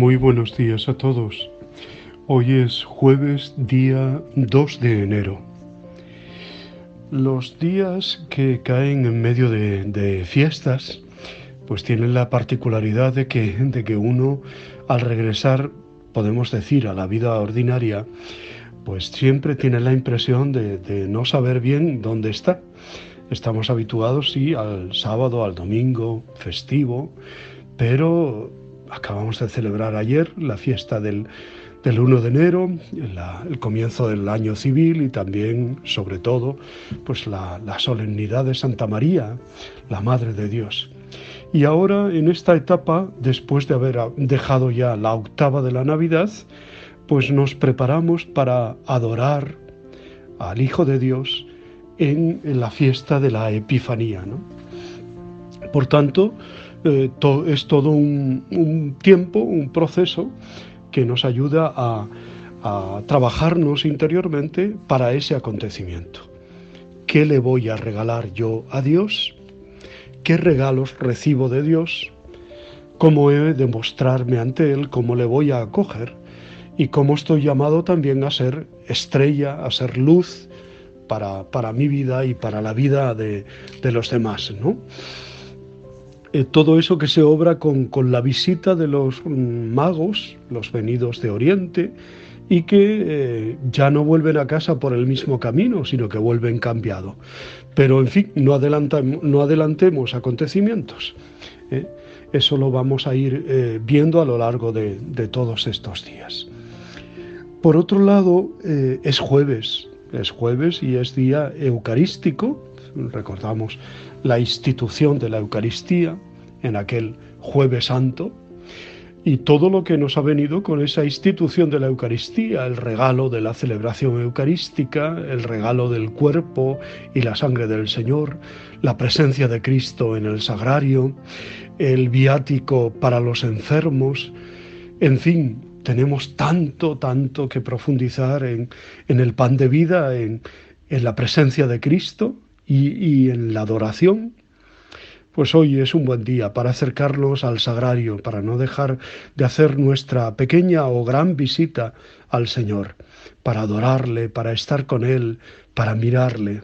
Muy buenos días a todos. Hoy es jueves, día 2 de enero. Los días que caen en medio de fiestas, pues tienen la particularidad de que uno, al regresar, podemos decir, a la vida ordinaria, pues siempre tiene la impresión de no saber bien dónde está. Estamos habituados, sí, al sábado, al domingo, festivo, pero acabamos de celebrar ayer la fiesta del 1 de enero, el comienzo del año civil y también, sobre todo, pues la solemnidad de Santa María, la Madre de Dios. Y ahora, en esta etapa, después de haber dejado ya la octava de la Navidad, pues nos preparamos para adorar al Hijo de Dios en la fiesta de la Epifanía, ¿no? Por tanto, es todo un tiempo, un proceso que nos ayuda a trabajarnos interiormente para ese acontecimiento. ¿Qué le voy a regalar yo a Dios? ¿Qué regalos recibo de Dios? ¿Cómo he de mostrarme ante Él? ¿Cómo le voy a acoger? Y cómo estoy llamado también a ser estrella, a ser luz para mi vida y para la vida de los demás, ¿no? Todo eso que se obra con la visita de los magos, los venidos de Oriente, y que ya no vuelven a casa por el mismo camino, sino que vuelven cambiados. Pero, en fin, no adelantemos acontecimientos. Eso lo vamos a ir viendo a lo largo de todos estos días. Por otro lado, es jueves y es día eucarístico. Recordamos la institución de la Eucaristía en aquel Jueves Santo y todo lo que nos ha venido con esa institución de la Eucaristía, el regalo de la celebración eucarística, el regalo del cuerpo y la sangre del Señor, la presencia de Cristo en el sagrario, el viático para los enfermos, en fin, tenemos tanto que profundizar en el pan de vida, en la presencia de Cristo y en la adoración. Pues hoy es un buen día para acercarnos al sagrario, para no dejar de hacer nuestra pequeña o gran visita al Señor, para adorarle, para estar con Él, para mirarle.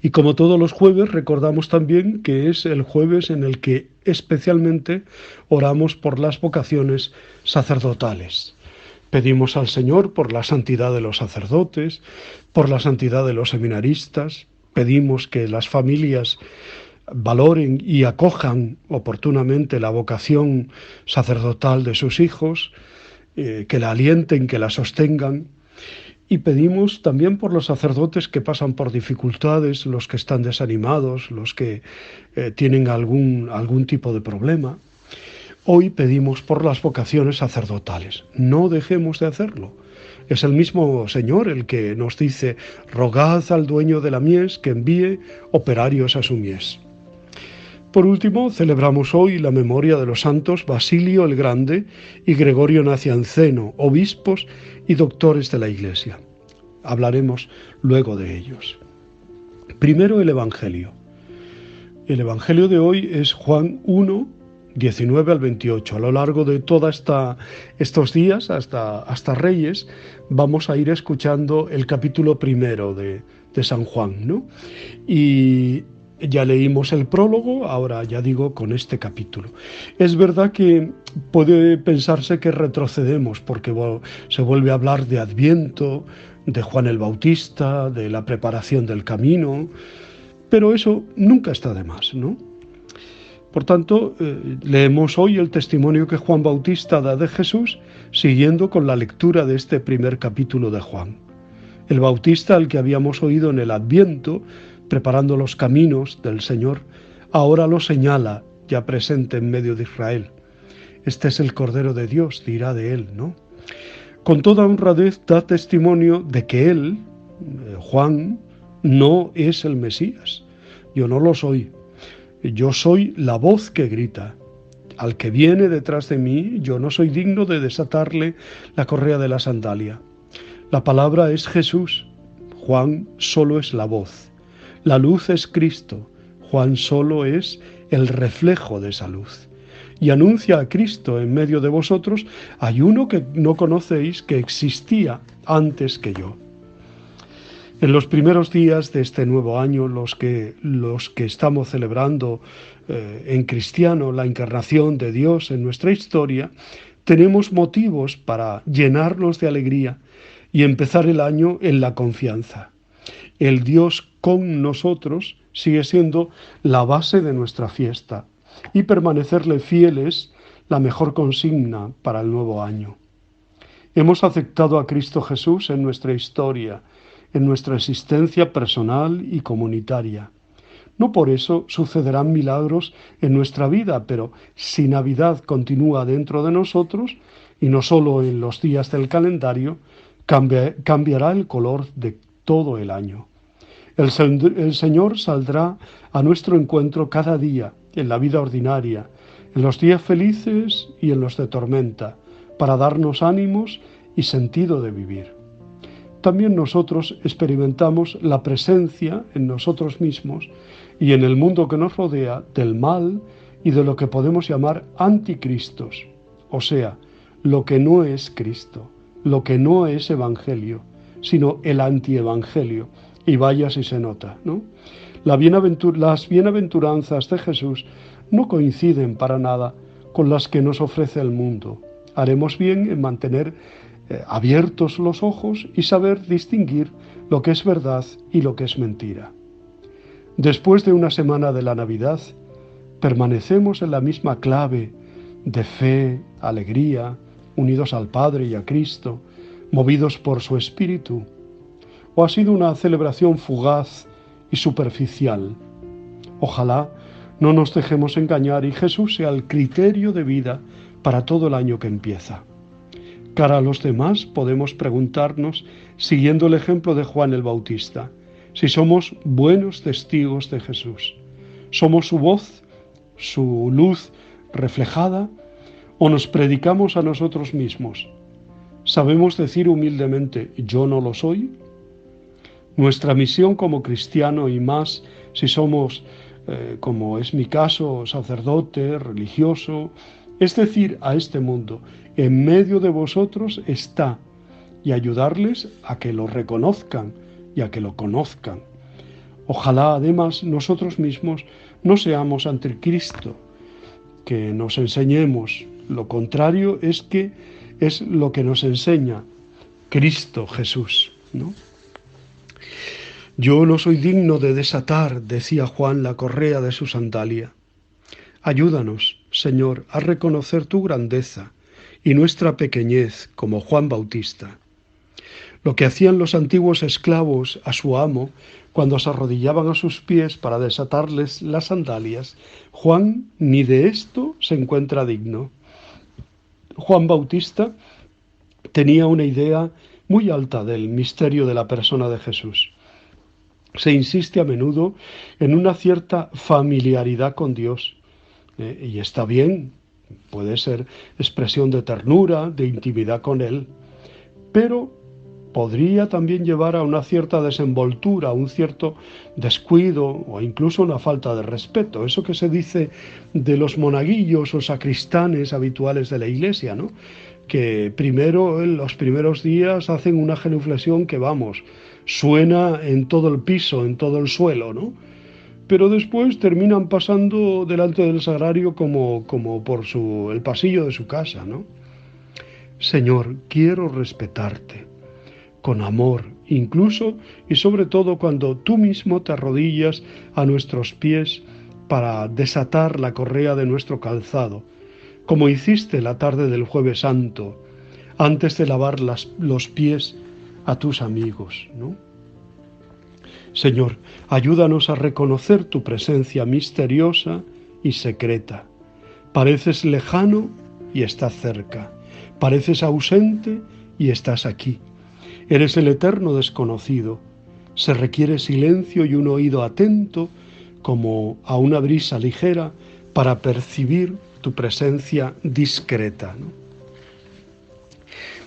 Y como todos los jueves, recordamos también que es el jueves en el que especialmente oramos por las vocaciones sacerdotales. Pedimos al Señor por la santidad de los sacerdotes, por la santidad de los seminaristas, pedimos que las familias valoren y acojan oportunamente la vocación sacerdotal de sus hijos, que la alienten, que la sostengan. Y pedimos también por los sacerdotes que pasan por dificultades, los que están desanimados, los que tienen algún tipo de problema. Hoy pedimos por las vocaciones sacerdotales. No dejemos de hacerlo. Es el mismo Señor el que nos dice: rogad al dueño de la mies que envíe operarios a su mies. Por último, celebramos hoy la memoria de los santos Basilio el Grande y Gregorio Nacianceno, obispos y doctores de la Iglesia. Hablaremos luego de ellos. Primero, el Evangelio. El Evangelio de hoy es Juan 1, 19 al 28. A lo largo de todos estos días, hasta Reyes, vamos a ir escuchando el capítulo primero de San Juan, ¿no? Y ya leímos el prólogo, ahora ya digo con este capítulo. Es verdad que puede pensarse que retrocedemos porque se vuelve a hablar de Adviento, de Juan el Bautista, de la preparación del camino, pero eso nunca está de más, ¿no? Por tanto, leemos hoy el testimonio que Juan Bautista da de Jesús, siguiendo con la lectura de este primer capítulo de Juan. El Bautista, al que habíamos oído en el Adviento, preparando los caminos del Señor, ahora lo señala, ya presente en medio de Israel. Este es el Cordero de Dios, dirá de él, ¿no? Con toda honradez da testimonio de que él, Juan, no es el Mesías. Yo no lo soy. Yo soy la voz que grita. Al que viene detrás de mí, yo no soy digno de desatarle la correa de la sandalia. La palabra es Jesús. Juan solo es la voz. La luz es Cristo. Juan solo es el reflejo de esa luz. y anuncia a Cristo en medio de vosotros, hay uno que no conocéis que existía antes que yo. En los primeros días de este nuevo año, los que estamos celebrando en cristiano la encarnación de Dios en nuestra historia, tenemos motivos para llenarnos de alegría y empezar el año en la confianza. El Dios con nosotros sigue siendo la base de nuestra fiesta y permanecerle fieles la mejor consigna para el nuevo año. Hemos aceptado a Cristo Jesús en nuestra historia, en nuestra existencia personal y comunitaria. No por eso sucederán milagros en nuestra vida, pero si Navidad continúa dentro de nosotros, y no solo en los días del calendario, cambiará el color de todo el año. El Señor saldrá a nuestro encuentro cada día, en la vida ordinaria, en los días felices y en los de tormenta, para darnos ánimos y sentido de vivir. También nosotros experimentamos la presencia en nosotros mismos y en el mundo que nos rodea del mal y de lo que podemos llamar anticristos, o sea, lo que no es Cristo, lo que no es Evangelio, sino el antievangelio. Y vaya si se nota, ¿no? Las bienaventuranzas de Jesús no coinciden para nada con las que nos ofrece el mundo. Haremos bien en mantener abiertos los ojos y saber distinguir lo que es verdad y lo que es mentira. Después de una semana de la Navidad, permanecemos en la misma clave de fe, alegría, unidos al Padre y a Cristo, movidos por su Espíritu. ¿O ha sido una celebración fugaz y superficial? Ojalá no nos dejemos engañar y Jesús sea el criterio de vida para todo el año que empieza. Cara a los demás podemos preguntarnos, siguiendo el ejemplo de Juan el Bautista, si somos buenos testigos de Jesús. ¿Somos su voz, su luz reflejada, o nos predicamos a nosotros mismos? ¿Sabemos decir humildemente, yo no lo soy? Nuestra misión como cristiano, y más si somos, como es mi caso, sacerdote, religioso, es decir a este mundo, en medio de vosotros está, y ayudarles a que lo reconozcan y a que lo conozcan. Ojalá además nosotros mismos no seamos anticristo, que nos enseñemos. Lo contrario es lo que nos enseña Cristo Jesús, ¿no? Yo no soy digno de desatar, decía Juan, la correa de su sandalia. Ayúdanos, Señor, a reconocer tu grandeza y nuestra pequeñez como Juan Bautista. Lo que hacían los antiguos esclavos a su amo cuando se arrodillaban a sus pies para desatarles las sandalias, Juan ni de esto se encuentra digno. Juan Bautista tenía una idea muy alta del misterio de la persona de Jesús. Se insiste a menudo en una cierta familiaridad con Dios, y está bien, puede ser expresión de ternura, de intimidad con Él, pero podría también llevar a una cierta desenvoltura, a un cierto descuido o incluso una falta de respeto. Eso que se dice de los monaguillos o sacristanes habituales de la Iglesia, ¿no? Que primero, en los primeros días, hacen una genuflexión que, vamos, suena en todo el piso, en todo el suelo, ¿no? Pero después terminan pasando delante del sagrario como por el pasillo de su casa, ¿no? Señor, quiero respetarte con amor, incluso y sobre todo cuando tú mismo te arrodillas a nuestros pies para desatar la correa de nuestro calzado, como hiciste la tarde del Jueves Santo, antes de lavar los pies a tus amigos, ¿no? Señor, ayúdanos a reconocer tu presencia misteriosa y secreta. Pareces lejano y estás cerca. Pareces ausente y estás aquí. Eres el eterno desconocido. Se requiere silencio y un oído atento, como a una brisa ligera, para percibir tu presencia discreta, ¿no?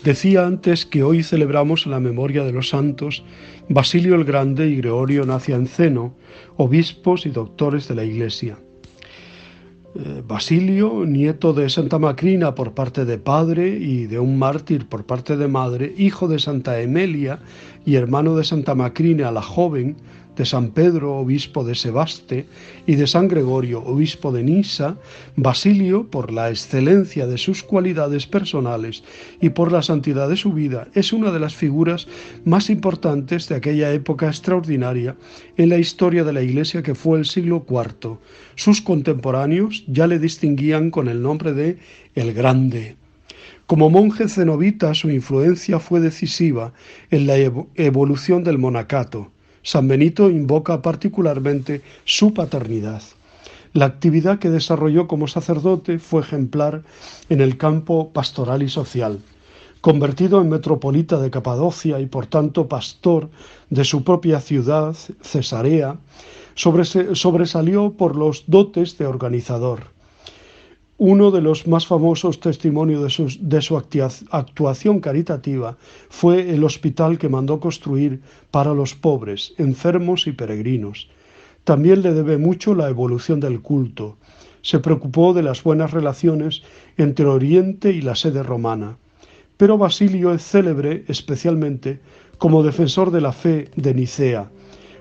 Decía antes que hoy celebramos la memoria de los santos Basilio el Grande y Gregorio Nacianceno, obispos y doctores de la Iglesia. Basilio, nieto de Santa Macrina por parte de padre y de un mártir por parte de madre, hijo de Santa Emelia y hermano de Santa Macrina la joven, de San Pedro, obispo de Sebaste, y de San Gregorio, obispo de Nisa, Basilio, por la excelencia de sus cualidades personales y por la santidad de su vida, es una de las figuras más importantes de aquella época extraordinaria en la historia de la Iglesia que fue el siglo IV. Sus contemporáneos ya le distinguían con el nombre de El Grande. Como monje cenobita, su influencia fue decisiva en la evolución del monacato. San Benito invoca particularmente su paternidad. La actividad que desarrolló como sacerdote fue ejemplar en el campo pastoral y social. Convertido en metropolita de Capadocia y por tanto pastor de su propia ciudad, Cesarea, sobresalió por los dotes de organizador. Uno de los más famosos testimonios de su actuación caritativa fue el hospital que mandó construir para los pobres, enfermos y peregrinos. También le debe mucho la evolución del culto. Se preocupó de las buenas relaciones entre Oriente y la sede romana. Pero Basilio es célebre especialmente como defensor de la fe de Nicea.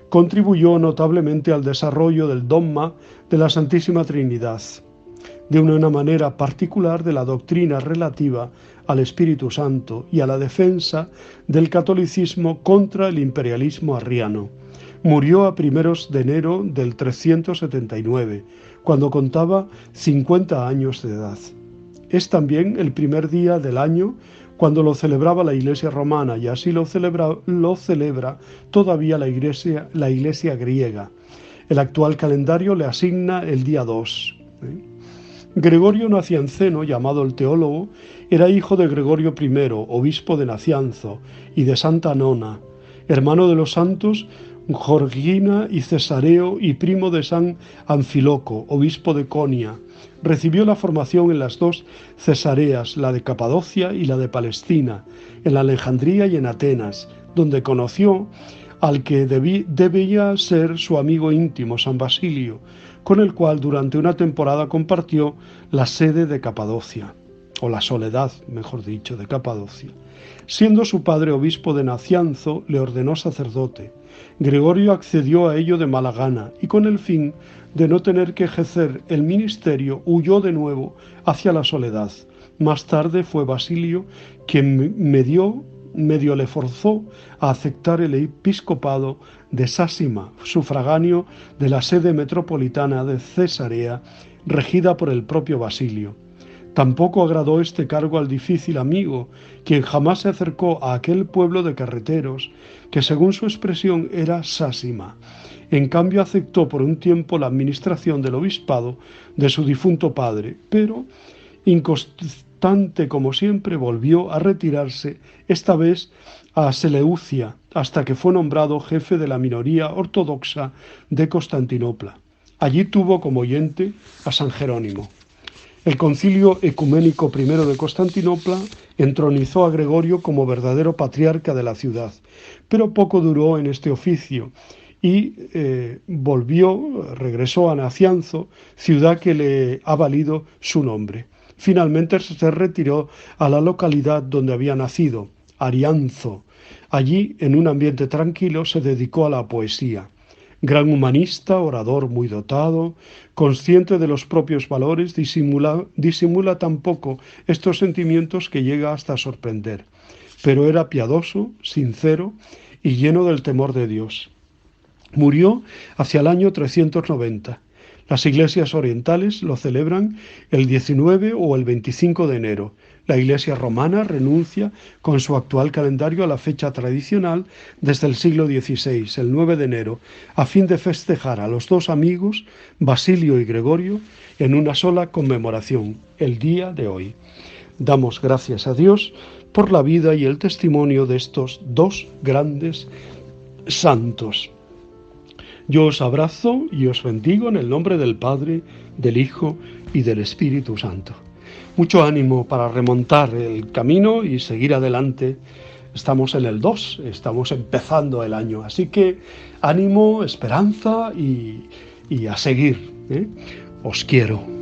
Contribuyó notablemente al desarrollo del dogma de la Santísima Trinidad, de una manera particular de la doctrina relativa al Espíritu Santo y a la defensa del catolicismo contra el imperialismo arriano. Murió a primeros de enero del 379, cuando contaba 50 años de edad. Es también el primer día del año cuando lo celebraba la Iglesia romana, y así lo celebra todavía la Iglesia griega. El actual calendario le asigna el día 2. Gregorio Nacianceno, llamado el teólogo, era hijo de Gregorio I, obispo de Nacianzo, y de Santa Nona, hermano de los santos Gorgina y Cesareo y primo de San Anfiloco, obispo de Conia. Recibió la formación en las dos Cesareas, la de Capadocia y la de Palestina, en Alejandría y en Atenas, donde conoció al que debía ser su amigo íntimo, San Basilio, con el cual durante una temporada compartió la sede de Capadocia, o la soledad, mejor dicho, de Capadocia. Siendo su padre obispo de Nacianzo, le ordenó sacerdote. Gregorio accedió a ello de mala gana y con el fin de no tener que ejercer el ministerio, huyó de nuevo hacia la soledad. Más tarde fue Basilio quien medio le forzó a aceptar el episcopado de Sásima, sufragáneo de la sede metropolitana de Cesarea, regida por el propio Basilio. Tampoco agradó este cargo al difícil amigo, quien jamás se acercó a aquel pueblo de carreteros, que según su expresión era Sásima. En cambio aceptó por un tiempo la administración del obispado de su difunto padre, pero inconstante como siempre volvió a retirarse, esta vez a Seleucia, hasta que fue nombrado jefe de la minoría ortodoxa de Constantinopla. Allí tuvo como oyente a San Jerónimo. El Concilio Ecuménico I de Constantinopla entronizó a Gregorio como verdadero patriarca de la ciudad, pero poco duró en este oficio y regresó a Nacianzo, ciudad que le ha valido su nombre. Finalmente se retiró a la localidad donde había nacido, Arianzo. Allí, en un ambiente tranquilo, se dedicó a la poesía. Gran humanista, orador muy dotado, consciente de los propios valores, disimula tampoco estos sentimientos que llega hasta sorprender. Pero era piadoso, sincero y lleno del temor de Dios. Murió hacia el año 390. Las iglesias orientales lo celebran el 19 o el 25 de enero. La Iglesia romana renuncia con su actual calendario a la fecha tradicional desde el siglo XVI, el 9 de enero, a fin de festejar a los dos amigos, Basilio y Gregorio, en una sola conmemoración, el día de hoy. Damos gracias a Dios por la vida y el testimonio de estos dos grandes santos. Yo os abrazo y os bendigo en el nombre del Padre, del Hijo y del Espíritu Santo. Mucho ánimo para remontar el camino y seguir adelante. Estamos en el 2, estamos empezando el año, así que ánimo, esperanza y a seguir. Os quiero.